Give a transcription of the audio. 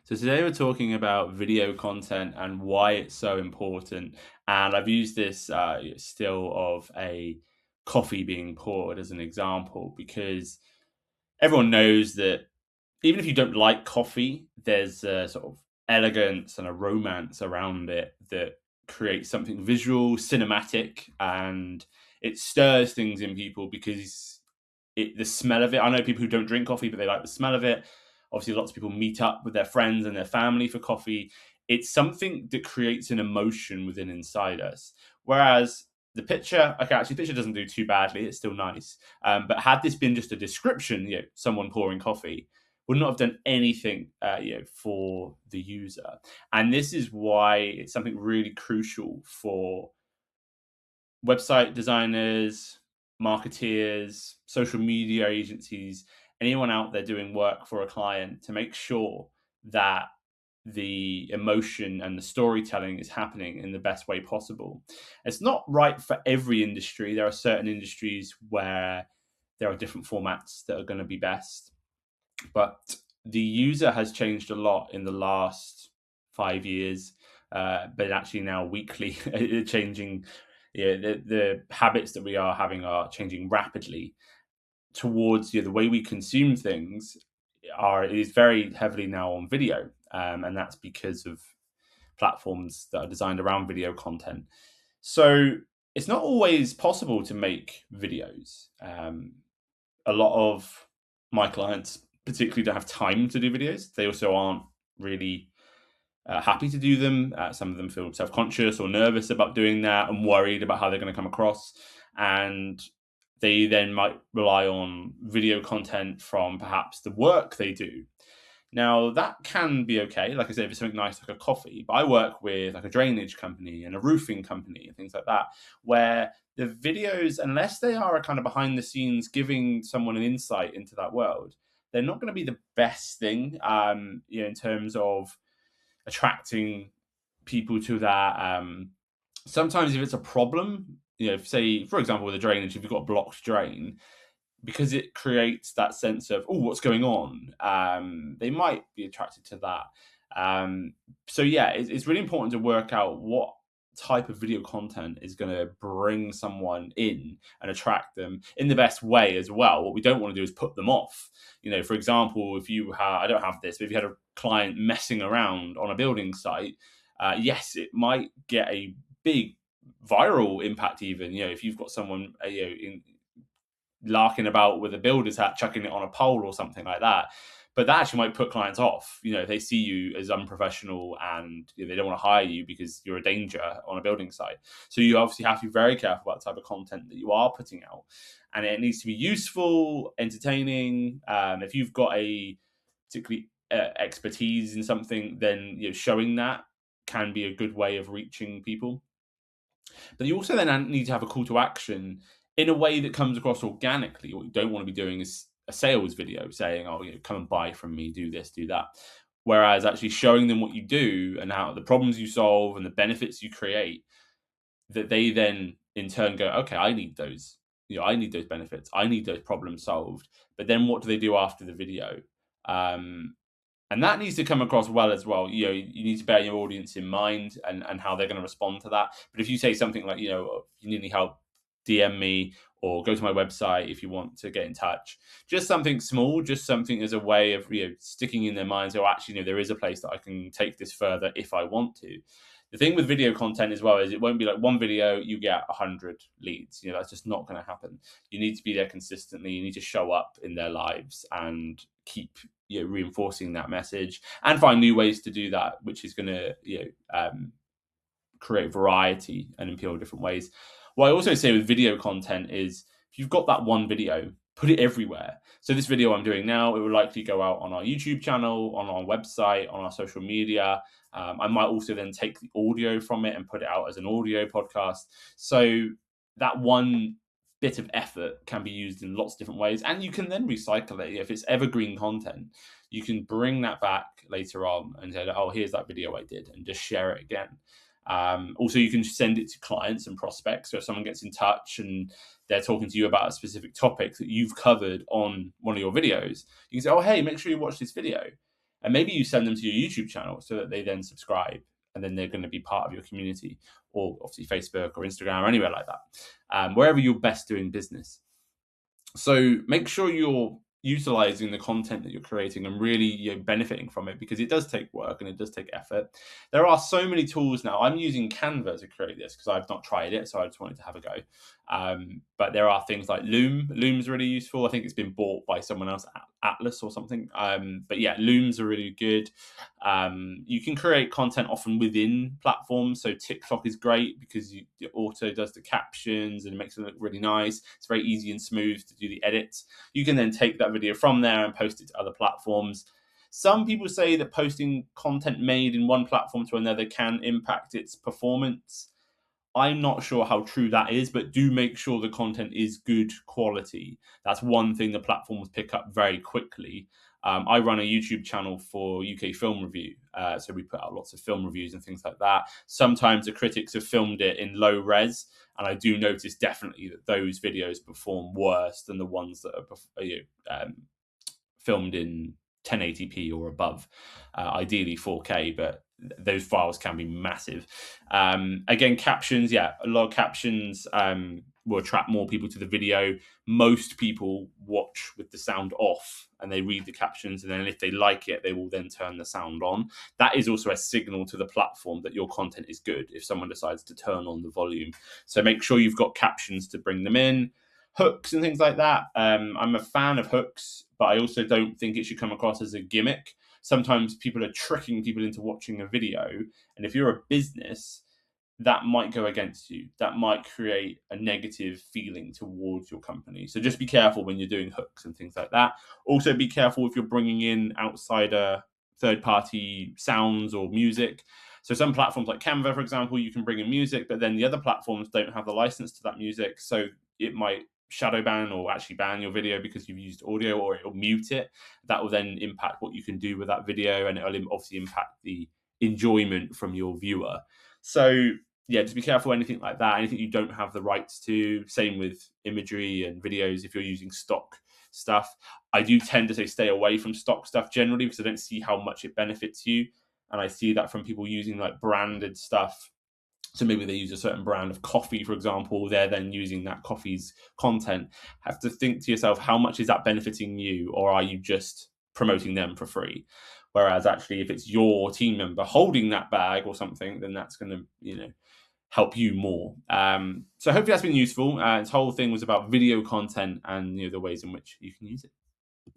So today we're talking about video content and why it's so important. And I've used this still of a coffee being poured as an example because everyone knows that even if you don't like coffee, there's a sort of elegance and a romance around it that creates something visual, cinematic, and it stirs things in people because the smell of it. I know people who don't drink coffee, but they like the smell of it. Obviously, lots of people meet up with their friends and their family for coffee. It's something that creates an emotion within inside us. Whereas the picture, okay, actually, the picture doesn't do too badly. It's still nice. But had this been just a description, someone pouring coffee, would not have done anything, for the user. And this is why it's something really crucial for website designers, marketeers, social media agencies, anyone out there doing work for a client to make sure that the emotion and the storytelling is happening in the best way possible. It's not right for every industry. There are certain industries where there are different formats that are going to be best, but the user has changed a lot in the last 5 years, but actually now weekly changing. The habits that we are having are changing rapidly towards the way we consume things is very heavily now on video, and that's because of platforms that are designed around video content. So it's not always possible to make videos. A lot of my clients particularly don't have time to do videos. They also aren't really happy to do them. Some of them feel self-conscious or nervous about doing that and worried about how they're going to come across. And they then might rely on video content from perhaps the work they do. Now, that can be okay. Like I said, if it's something nice like a coffee, but I work with like a drainage company and a roofing company and things like that, where the videos, unless they are a kind of behind the scenes giving someone an insight into that world, they're not going to be the best thing, in terms of attracting people to that. Sometimes if it's a problem, if, say, for example, with a drainage, if you've got a blocked drain, because it creates that sense of, oh, what's going on? They might be attracted to that. So yeah, it's really important to work out what type of video content is going to bring someone in and attract them in the best way as well. What we don't want to do is put them off. For example, if you have, I don't have this, but if you had a client messing around on a building site, yes, it might get a big viral impact. Even if you've got someone larking about with a builder's hat, chucking it on a pole or something like that. But that actually might put clients off. If they see you as unprofessional and they don't want to hire you because you're a danger on a building site. So you obviously have to be very careful about the type of content that you are putting out. And it needs to be useful, entertaining. If you've got a particularly expertise in something, then showing that can be a good way of reaching people. But you also then need to have a call to action in a way that comes across organically. What you don't want to be doing is a sales video saying, "Oh, come and buy from me, do this, do that." Whereas actually showing them what you do and how the problems you solve and the benefits you create, that they then in turn go, "Okay, I need those. I need those benefits. I need those problems solved." But then what do they do after the video? Um, and that needs to come across well as well. You need to bear your audience in mind and how they're going to respond to that. But if you say something like, if you need any help, DM me or go to my website if you want to get in touch. Just something small, just something as a way of sticking in their minds. Oh, actually, there is a place that I can take this further if I want to. The thing with video content as well is it won't be like one video, you get 100 leads. That's just not going to happen. You need to be there consistently. You need to show up in their lives and keep reinforcing that message and find new ways to do that, which is going to create variety and appeal in different ways. What I also say with video content is if you've got that one video, put it everywhere. So this video I'm doing now, it will likely go out on our YouTube channel, on our website, on our social media. I might also then take the audio from it and put it out as an audio podcast. So that one bit of effort can be used in lots of different ways, and you can then recycle it. If it's evergreen content, you can bring that back later on and say, oh, here's that video I did, and just share it again. Also, you can send it to clients and prospects. So if someone gets in touch and they're talking to you about a specific topic that you've covered on one of your videos, you can say, oh, hey, make sure you watch this video. And maybe you send them to your YouTube channel so that they then subscribe, and then they're going to be part of your community, or obviously Facebook or Instagram or anywhere like that, wherever you're best doing business. So make sure you're utilizing the content that you're creating and really benefiting from it, because it does take work and it does take effort. There are so many tools now. I'm using Canva to create this because I've not tried it, so I just wanted to have a go. But there are things like Loom. Loom's really useful. I think it's been bought by someone else, Atlas or something. But yeah, Looms are really good. You can create content often within platforms. So TikTok is great because it auto does the captions and it makes it look really nice. It's very easy and smooth to do the edits. You can then take that video from there and post it to other platforms. Some people say that posting content made in one platform to another can impact its performance. I'm not sure how true that is, but do make sure the content is good quality. That's one thing the platforms pick up very quickly. I run a YouTube channel for UK film review. So we put out lots of film reviews and things like that. Sometimes the critics have filmed it in low res, and I do notice definitely that those videos perform worse than the ones that are filmed in 1080p or above, ideally 4K, but those files can be massive. Again, captions, a lot of captions will attract more people to the video. Most people watch with the sound off and they read the captions, and then if they like it, they will then turn the sound on. That is also a signal to the platform that your content is good if someone decides to turn on the volume. So make sure you've got captions to bring them in. Hooks and things like that. I'm a fan of hooks, but I also don't think it should come across as a gimmick. Sometimes people are tricking people into watching a video, and if you're a business, that might go against you. That might create a negative feeling towards your company. So just be careful when you're doing hooks and things like that. Also be careful if you're bringing in outsider third-party sounds or music. So some platforms like Canva, for example, you can bring in music, but then the other platforms don't have the license to that music. So it might shadow ban or actually ban your video because you've used audio, or it'll mute it. That will then impact what you can do with that video, and it'll obviously impact the enjoyment from your viewer. So yeah, just be careful anything like that, anything you don't have the rights to. Same with imagery and videos if you're using stock stuff. I do tend to say stay away from stock stuff generally because I don't see how much it benefits you. And I see that from people using like branded stuff. So maybe they use a certain brand of coffee, for example. They're then using that coffee's content. Have to think to yourself, how much is that benefiting you, or are you just promoting them for free? Whereas actually, if it's your team member holding that bag or something, then that's going to, help you more. So hopefully that's been useful. This whole thing was about video content and the ways in which you can use it.